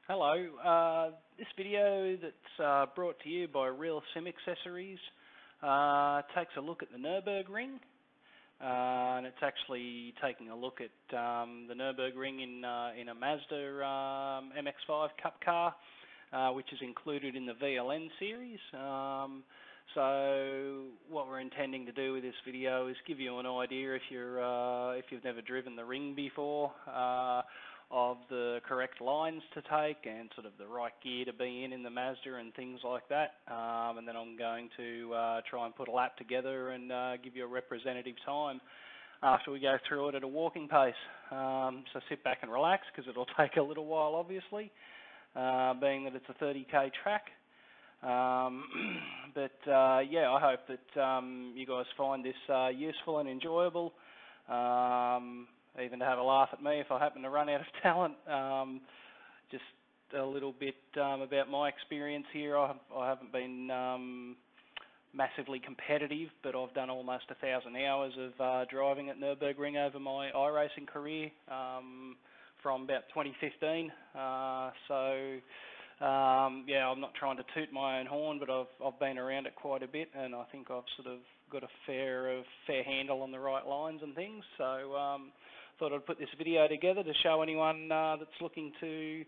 Hello, this video that's brought to you by Real Sim Accessories takes a look at the Nurburgring, and it's actually taking a look at the Nurburgring in a Mazda MX-5 Cup car, which is included in the VLN series. So what we're intending to do with this video is give you an idea if you've never driven the ring before, of the correct lines to take and sort of the right gear to be in the Mazda and things like that. And then I'm going to try and put a lap together and give you a representative time after we go through it at a walking pace. So sit back and relax because it'll take a little while, obviously, being that it's a 30k track. Yeah, I hope that you guys find this useful and enjoyable. Even to have a laugh at me if I happen to run out of talent. Just a little bit about my experience here. I haven't been massively competitive, but I've done almost 1,000 hours of driving at Nurburgring over my iRacing career from about 2015. Yeah, I'm not trying to toot my own horn, but I've been around it quite a bit, and I think I've sort of got a fair handle on the right lines and things. So thought I'd put this video together to show anyone that's looking to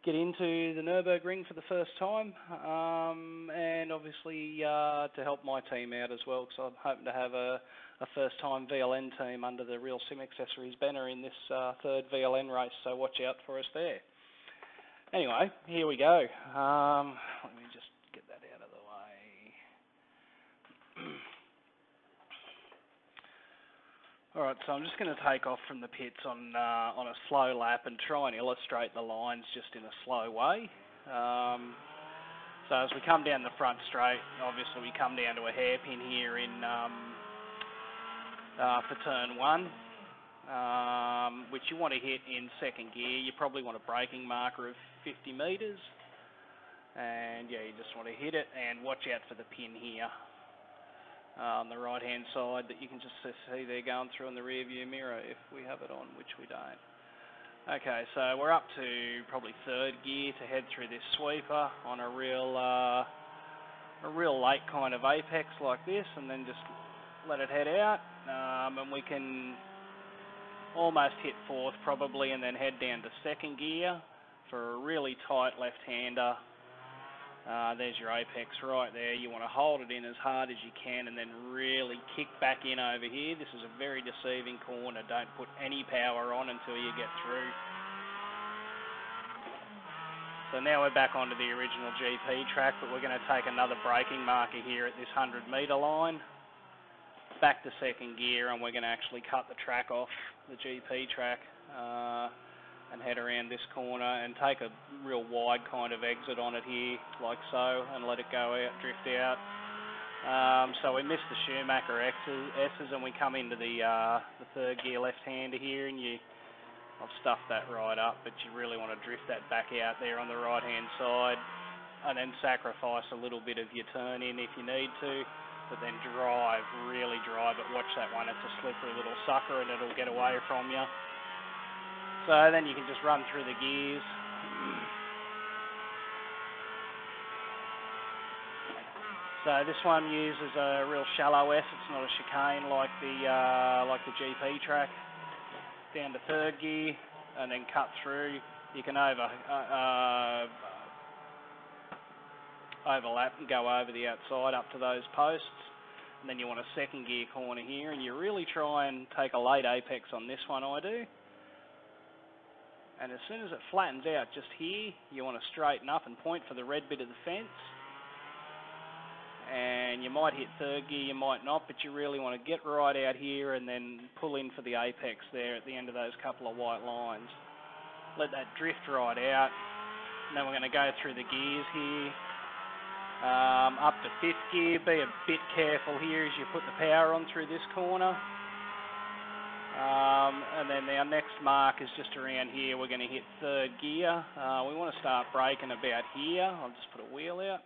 get into the Nurburgring for the first time, and obviously to help my team out as well, because I'm hoping to have a first-time VLN team under the Real Sim Accessories banner in this third VLN race, so watch out for us there. Anyway, here we go. Let me just get that out of the way. Alright, so I'm just going to take off from the pits on a slow lap and try and illustrate the lines just in a slow way. So as we come down the front straight, obviously we come down to a hairpin here for turn 1, which you want to hit in second gear. You probably want a braking marker of 50 metres, and yeah, you just want to hit it and watch out for the pin here on the right hand side that you can just see there going through in the rear view mirror if we have it on, which we don't. Okay, so we're up to probably third gear to head through this sweeper on a real late kind of apex like this, and then just let it head out, and we can almost hit fourth probably, and then head down to second gear for a really tight left-hander. There's your apex right there. You want to hold it in as hard as you can and then really kick back in over here. This is a very deceiving corner. Don't put any power on until you get through. So now we're back onto the original GP track, but we're going to take another braking marker here at this 100-metre line. Back to second gear, and we're going to actually cut the track off the GP track and head around this corner and take a real wide kind of exit on it here, like so, and let it go out, drift out. So we miss the Schumacher S's and we come into the third gear left-hander here, and I've stuffed that right up, but you really want to drift that back out there on the right-hand side, and then sacrifice a little bit of your turn in if you need to, but then really drive it. Watch that one, it's a slippery little sucker and it'll get away from you. So then you can just run through the gears. So this one uses a real shallow S, it's not a chicane like the GP track. Down to third gear and then cut through. You can overlap and go over the outside up to those posts, and then you want a second gear corner here, and you really try and take a late apex on this one, I do. And as soon as it flattens out just here, you want to straighten up and point for the red bit of the fence. And you might hit third gear, you might not, but you really want to get right out here and then pull in for the apex there at the end of those couple of white lines. Let that drift right out. And then we're going to go through the gears here. Up to fifth gear. Be a bit careful here as you put the power on through this corner. And then our next mark is just around here. We're going to hit third gear. We want to start braking about here. I'll just put a wheel out.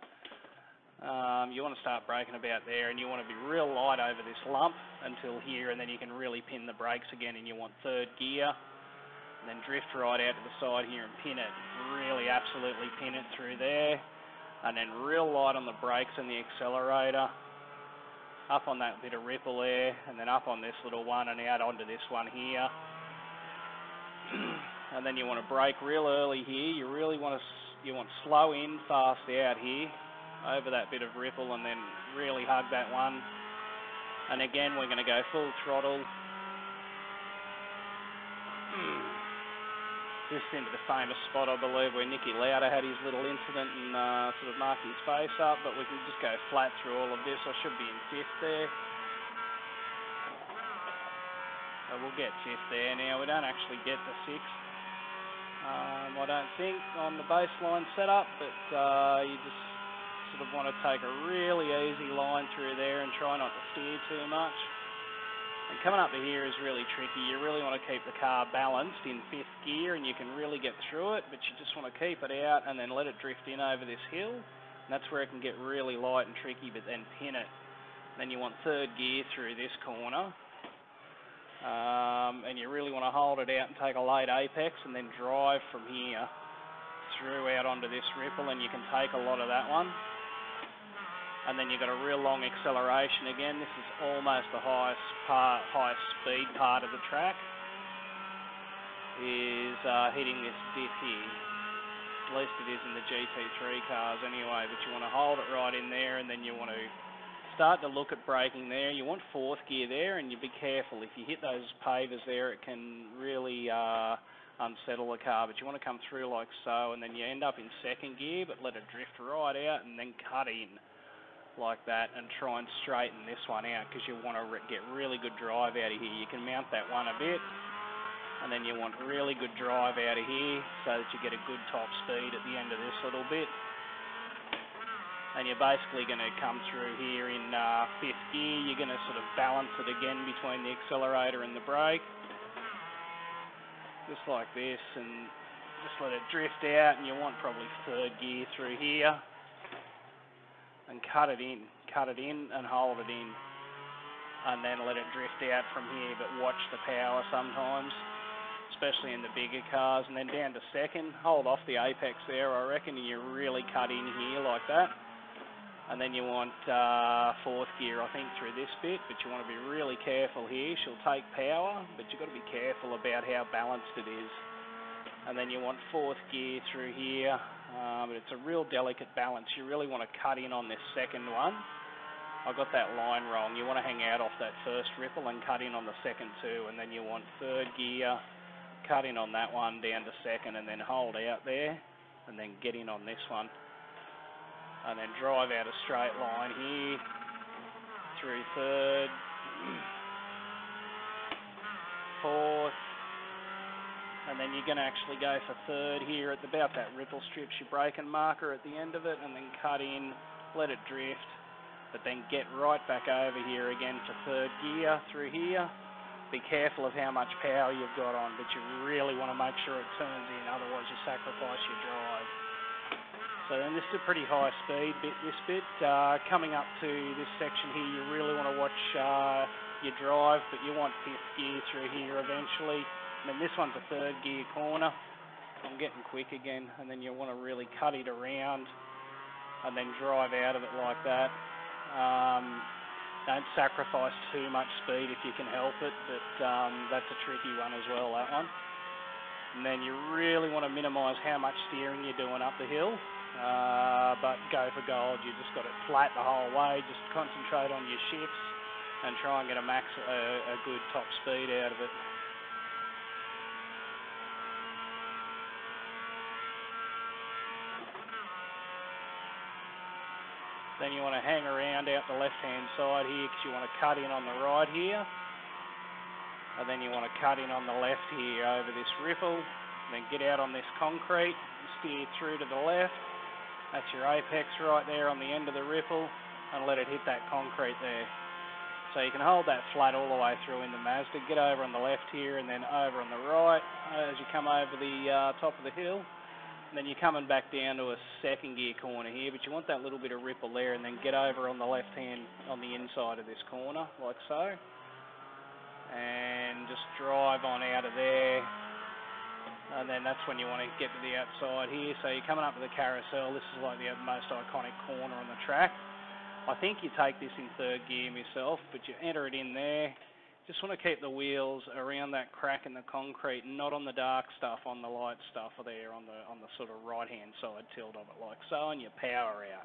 You want to start braking about there, and you want to be real light over this lump until here, and then you can really pin the brakes again, and you want third gear. and then drift right out to the side here and pin it. Really absolutely pin it through there, and then real light on the brakes and the accelerator, up on that bit of ripple there, and then up on this little one and out onto this one here. And then you want to brake real early here. You really want slow in, fast out here, over that bit of ripple, and then really hug that one. And again, we're going to go full throttle. Just into the famous spot, I believe, where Nicky Lauda had his little incident and sort of marked his face up, but we can just go flat through all of this. I should be in 5th there. So we'll get 5th there. Now, we don't actually get the 6th, I don't think, on the baseline setup, but you just sort of want to take a really easy line through there and try not to steer too much. And coming up to here is really tricky. You really want to keep the car balanced in 5th gear, and you can really get through it, but you just want to keep it out and then let it drift in over this hill. And that's where it can get really light and tricky, but then pin it. Then you want 3rd gear through this corner. And you really want to hold it out and take a late apex and then drive from here through out onto this ripple, and you can take a lot of that one. And then you've got a real long acceleration again. This is almost the highest speed part of the track, is hitting this dip here. At least it is in the GT3 cars anyway, but you want to hold it right in there, and then you want to start to look at braking there. You want 4th gear there, and you be careful. If you hit those pavers there, it can really unsettle the car, but you want to come through like so, and then you end up in 2nd gear, but let it drift right out and then cut in like that and try and straighten this one out, because you want to get really good drive out of here. You can mount that one a bit, and then you want really good drive out of here so that you get a good top speed at the end of this little bit. And you're basically going to come through here in 5th gear. You're going to sort of balance it again between the accelerator and the brake, just like this, and just let it drift out. And you want probably 3rd gear through here, and cut it in and hold it in, and then let it drift out from here, but watch the power sometimes, especially in the bigger cars. And then down to 2nd, hold off the apex there, I reckon, and you really cut in here like that. And then you want 4th gear, I think, through this bit, but you want to be really careful here. She'll take power, but you've got to be careful about how balanced it is. And then you want 4th gear through here, but it's a real delicate balance. You really want to cut in on this 2nd one. I got that line wrong. You want to hang out off that 1st ripple and cut in on the 2nd too, and then you want 3rd gear, cut in on that one down to 2nd, and then hold out there, and then get in on this one, and then drive out a straight line here through 3rd, 4th, and then you're going to actually go for 3rd here at about that ripple strip's your braking marker at the end of it, and then cut in, let it drift, but then get right back over here again for 3rd gear through here. Be careful of how much power you've got on, but you really want to make sure it turns in, otherwise you sacrifice your drive. So then this is a pretty high speed bit, this bit. Coming up to this section here, you really want to watch your drive, but you want 5th gear through here eventually. And then this one's a 3rd gear corner. I'm getting quick again, and then you want to really cut it around and then drive out of it like that. Don't sacrifice too much speed if you can help it, but that's a tricky one as well, that one. And then you really want to minimise how much steering you're doing up the hill, but go for gold. You just got it flat the whole way. Just concentrate on your shifts and try and get a good top speed out of it. Then you want to hang around out the left-hand side here, because you want to cut in on the right here. And then you want to cut in on the left here over this ripple. Then get out on this concrete and steer through to the left. That's your apex right there on the end of the ripple, and let it hit that concrete there. So you can hold that flat all the way through in the Mazda. Get over on the left here and then over on the right as you come over the top of the hill. And then you're coming back down to a 2nd gear corner here, but you want that little bit of ripple there, and then get over on the left hand on the inside of this corner, like so. And just drive on out of there, And then that's when you want to get to the outside here. So you're coming up to the carousel. This is like the most iconic corner on the track. I think you take this in third gear myself, but you enter it in there. Just want to keep the wheels around that crack in the concrete, not on the dark stuff, on the light stuff there on the sort of right-hand side tilt of it, like so, and you power out.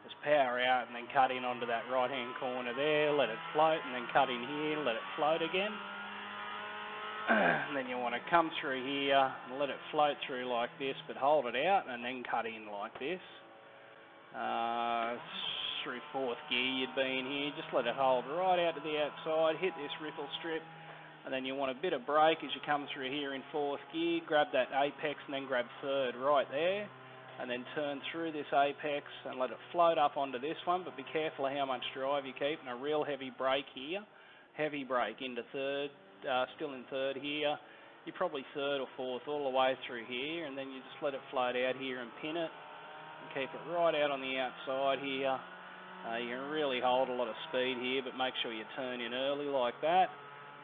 Just power out and then cut in onto that right-hand corner there, let it float, and then cut in here, let it float again. And then you want to come through here and let it float through like this, but hold it out and then cut in like this. Through fourth gear you'd be in here, just let it hold right out to the outside, hit this ripple strip, and then you want a bit of brake as you come through here in fourth gear, grab that apex and then grab third right there, and then turn through this apex and let it float up onto this one, but be careful of how much drive you keep, and a real heavy brake here, heavy brake into third, still in third here, you're probably third or fourth all the way through here, and then you just let it float out here and pin it, and keep it right out on the outside here. You can really hold a lot of speed here, but make sure you turn in early like that,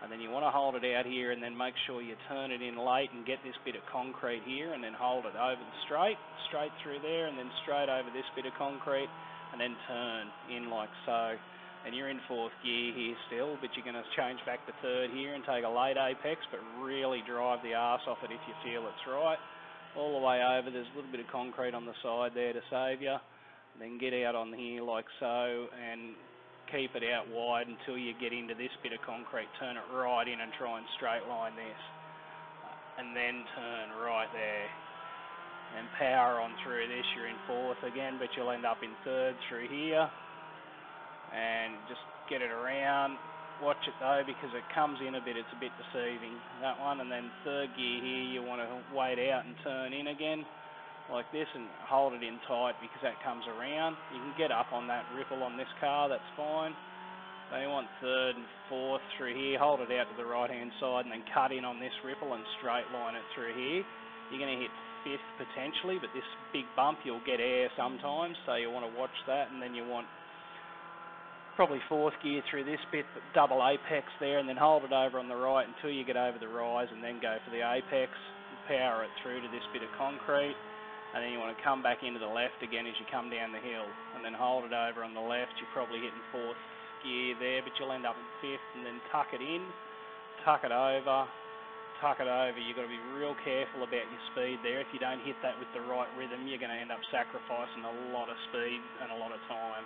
and then you want to hold it out here and then make sure you turn it in late and get this bit of concrete here and then hold it over the straight through there, and then straight over this bit of concrete and then turn in like so. And you're in fourth gear here still, but you're going to change back to third here and take a late apex, but really drive the arse off it if you feel it's right. All the way over, there's a little bit of concrete on the side there to save you. Then get out on here like so and keep it out wide until you get into this bit of concrete. Turn it right in and try and straight line this. And then turn right there. And power on through this. You're in fourth again, but you'll end up in third through here. And just get it around. Watch it though, because it comes in a bit, it's a bit deceiving, that one. And then third gear here, you want to wait out and turn in again like this and hold it in tight because that comes around. You can get up on that ripple on this car, that's fine. So you want third and fourth through here, hold it out to the right hand side and then cut in on this ripple and straight line it through here. You're going to hit fifth potentially, but this big bump you'll get air sometimes, so you want to watch that. And then you want probably fourth gear through this bit, but double apex there, and then hold it over on the right until you get over the rise and then go for the apex, power it through to this bit of concrete. And then you want to come back into the left again as you come down the hill, and then hold it over on the left. You're probably hitting fourth gear there, but you'll end up in fifth, and then tuck it in, tuck it over. You've got to be real careful about your speed there. If you don't hit that with the right rhythm, you're going to end up sacrificing a lot of speed and a lot of time.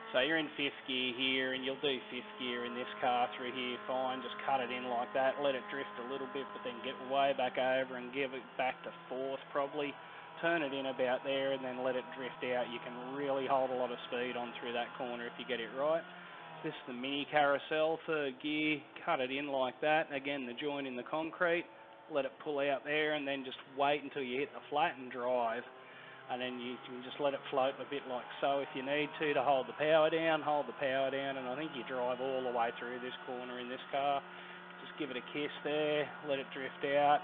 So you're in fifth gear here, and you'll do fifth gear in this car through here fine. Just cut it in like that, let it drift a little bit, but then get way back over and give it back to fourth probably. Turn it in about there and then let it drift out. You can really hold a lot of speed on through that corner if you get it right. This is the mini carousel, third gear, cut it in like that. Again, the joint in the concrete, let it pull out there and then just wait until you hit the flat and drive. And then you can just let it float a bit like so if you need to hold the power down, and I think you drive all the way through this corner in this car. Just give it a kiss there, let it drift out.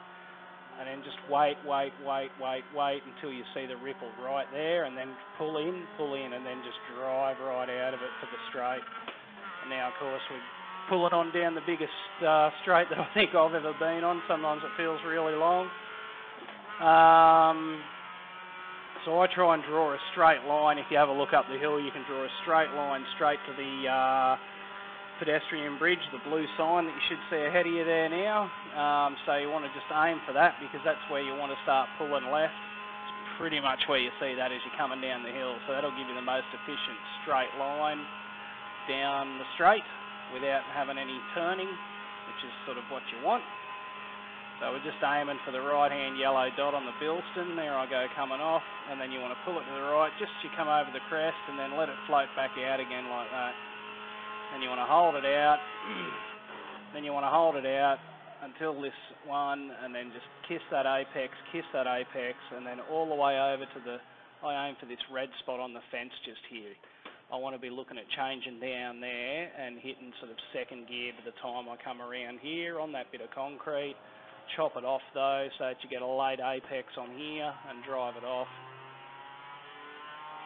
And then just wait until you see the ripple right there, and then pull in, and then just drive right out of it to the straight. And now, of course, we're pulling on down the biggest straight that I think I've ever been on. Sometimes it feels really long. So I try and draw a straight line. If you have a look up the hill, you can draw a straight line straight to the pedestrian bridge, the blue sign that you should see ahead of you there now. So you want to just aim for that because that's where you want to start pulling left. It's pretty much where you see that as you're coming down the hill. So that'll give you the most efficient straight line down the straight without having any turning, which is sort of what you want. So we're just aiming for the right-hand yellow dot on the Bilston. There I go coming off, and then you want to pull it to the right, just you come over the crest and then let it float back out again like that. Then you want to hold it out, until this one, and then just kiss that apex, and then all the way over to I aim for this red spot on the fence just here. I want to be looking at changing down there and hitting sort of second gear by the time I come around here on that bit of concrete. Chop it off though, so that you get a late apex on here and drive it off.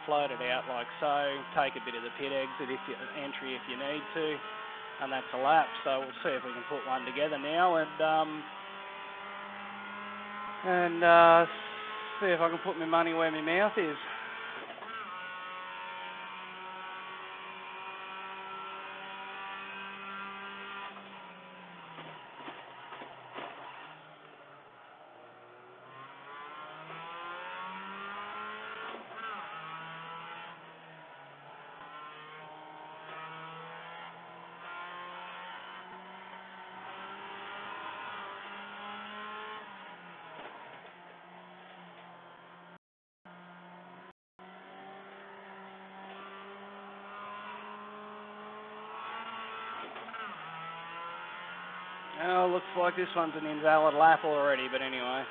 Float it out like so, take a bit of the pit exit entry if you need to, and that's a lap. So we'll see if we can put one together now, and and see if I can put my money where my mouth is. Oh, looks like this one's an invalid lap already, but anyway.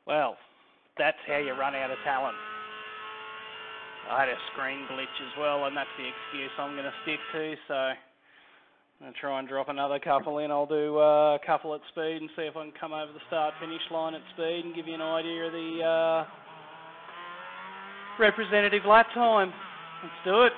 Well, that's how you run out of talent. I had a screen glitch as well, and that's the excuse I'm going to stick to, so I'm going to try and drop another couple in. I'll do a couple at speed and see if I can come over the start-finish line at speed and give you an idea of the representative lap time. Let's do it.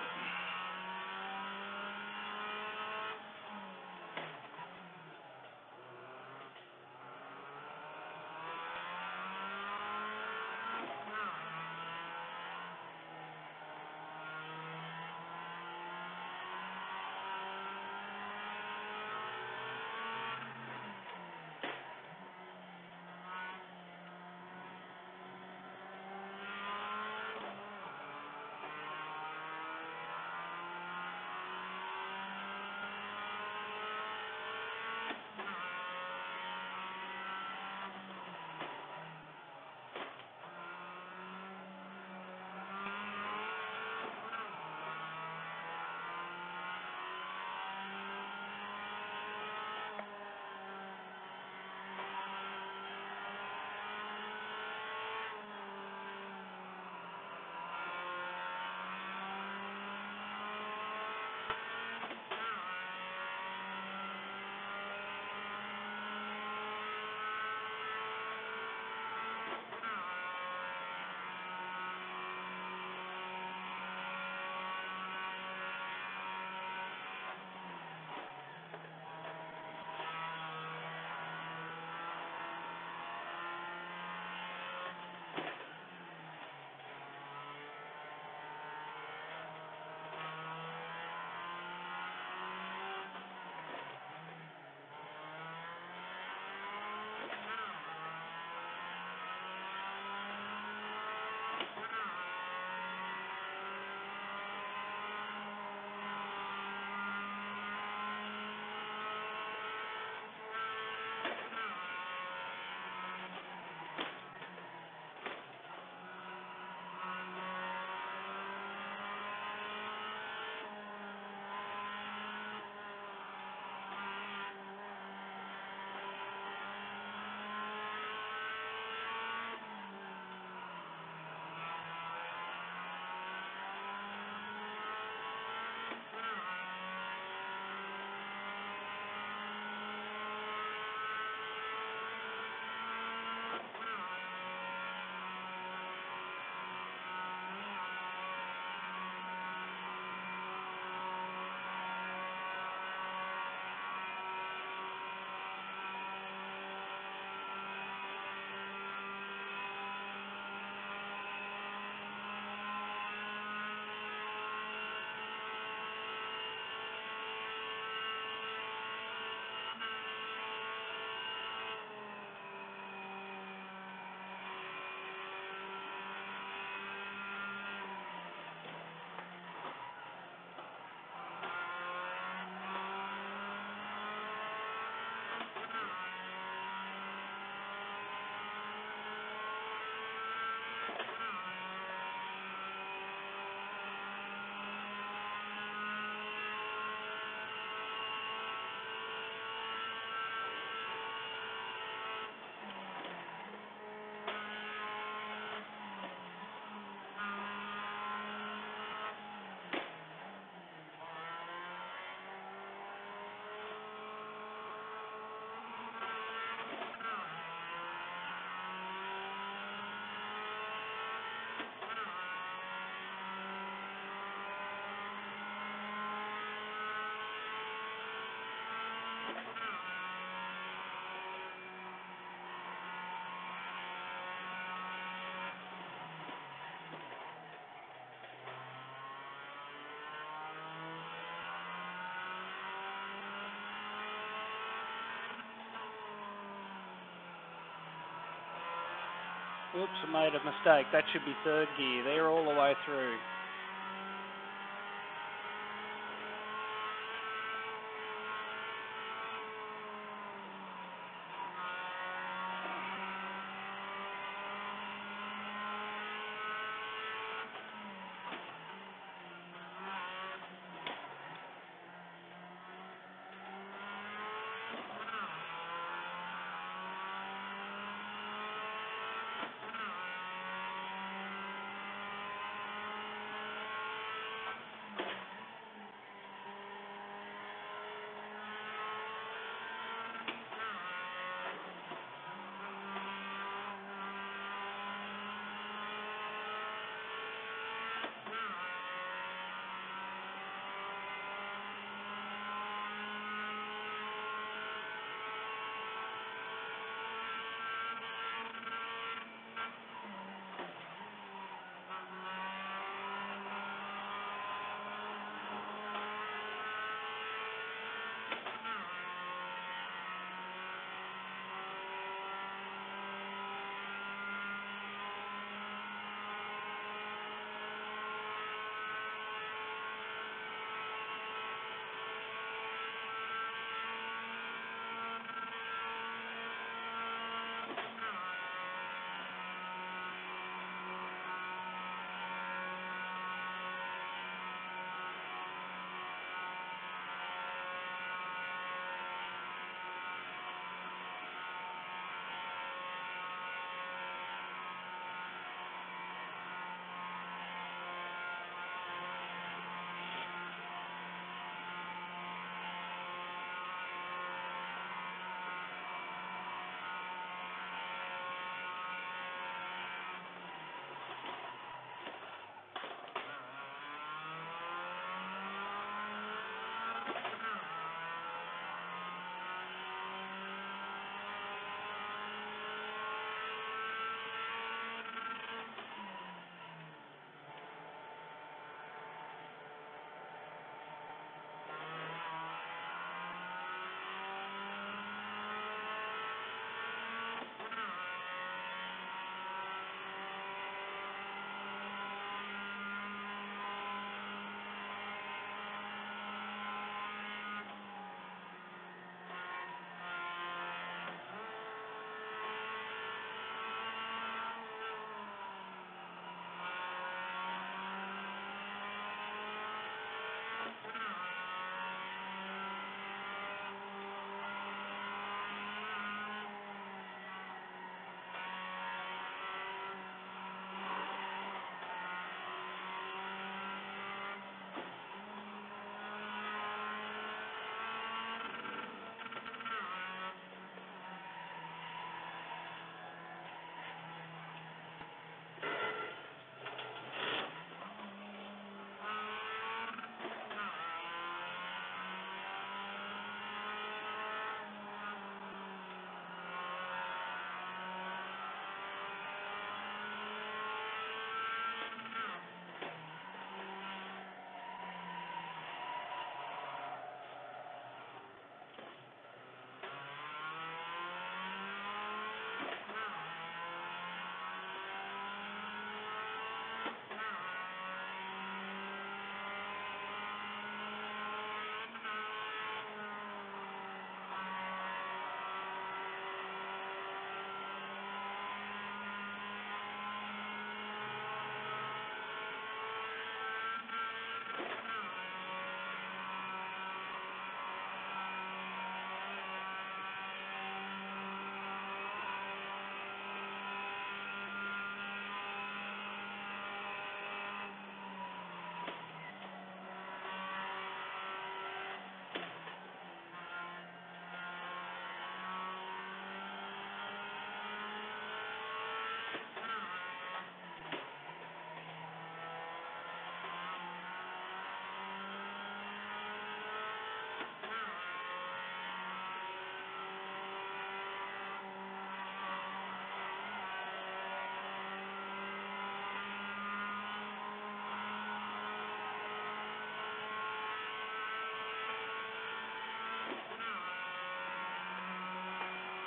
Oops, I made a mistake. That should be third gear. They're all the way through.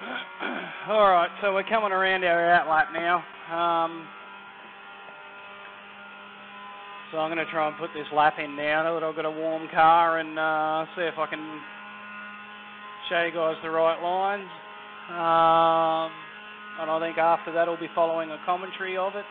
Alright, so we're coming around our outlap now. So I'm going to try and put this lap in now that I've got a warm car and see if I can show you guys the right lines. And I think after that I'll be following a commentary of it.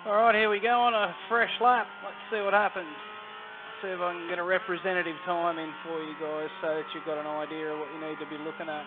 Alright, here we go on a fresh lap. Let's see what happens. See if I can get a representative time in for you guys so that you've got an idea of what you need to be looking at.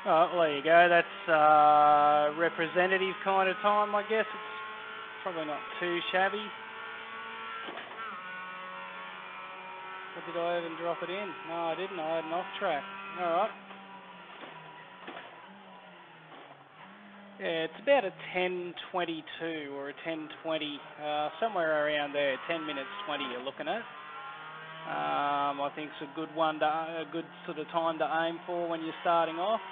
Oh, well, there you go. That's representative kind of time, I guess. It's probably not too shabby. Or did I even drop it in? No, I didn't. I had an off track. All right. Yeah, it's about a 10:22 or a 10:20, somewhere around there. 10 minutes 20 you're looking at. I think it's a good one, a good sort of time to aim for when you're starting off.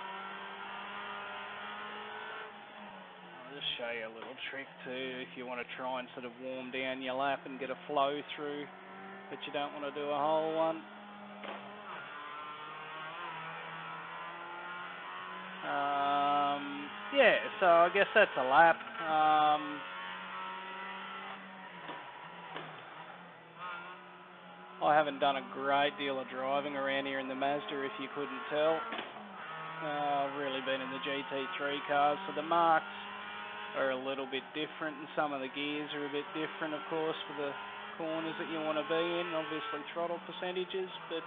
I'll just show you a little trick too if you want to try and sort of warm down your lap and get a flow through, but you don't want to do a whole one. Yeah, so I guess that's a lap. I haven't done a great deal of driving around here in the Mazda, if you couldn't tell. I've really been in the GT3 cars, so the marks are a little bit different, and some of the gears are a bit different, of course, for the corners that you want to be in, obviously throttle percentages, but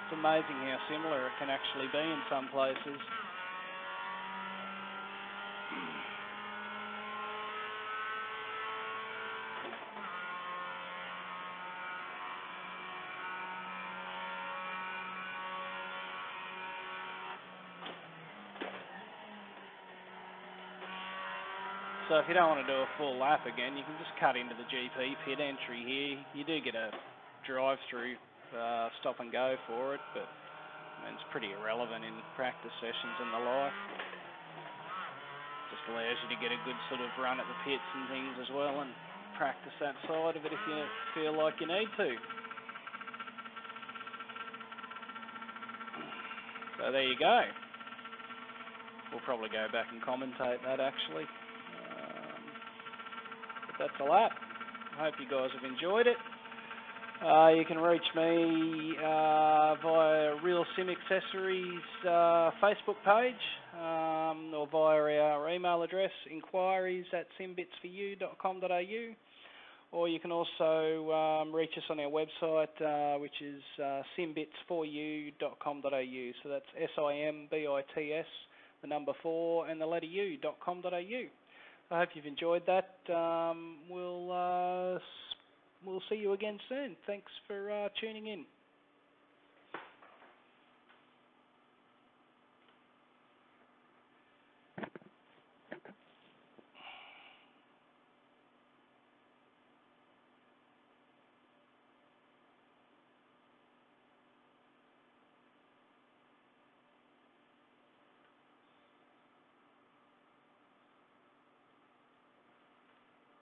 it's amazing how similar it can actually be in some places. So if you don't want to do a full lap again, you can just cut into the GP pit entry here. You do get a drive-through stop and go for it, but I mean, it's pretty irrelevant in practice sessions and the like. Just allows you to get a good sort of run at the pits and things as well and practice that side of it if you feel like you need to. So there you go. We'll probably go back and commentate that actually. But that's a lap. I hope you guys have enjoyed it. You can reach me via Real Sim Accessories Facebook page or via our email address, inquiries@simbitsforyou.com.au, or you can also reach us on our website, which is simbitsforyou.com.au. So that's SIMBITS, the number 4 and the letter U.com.au. I hope you've enjoyed that. We'll see you again soon. Thanks for tuning in.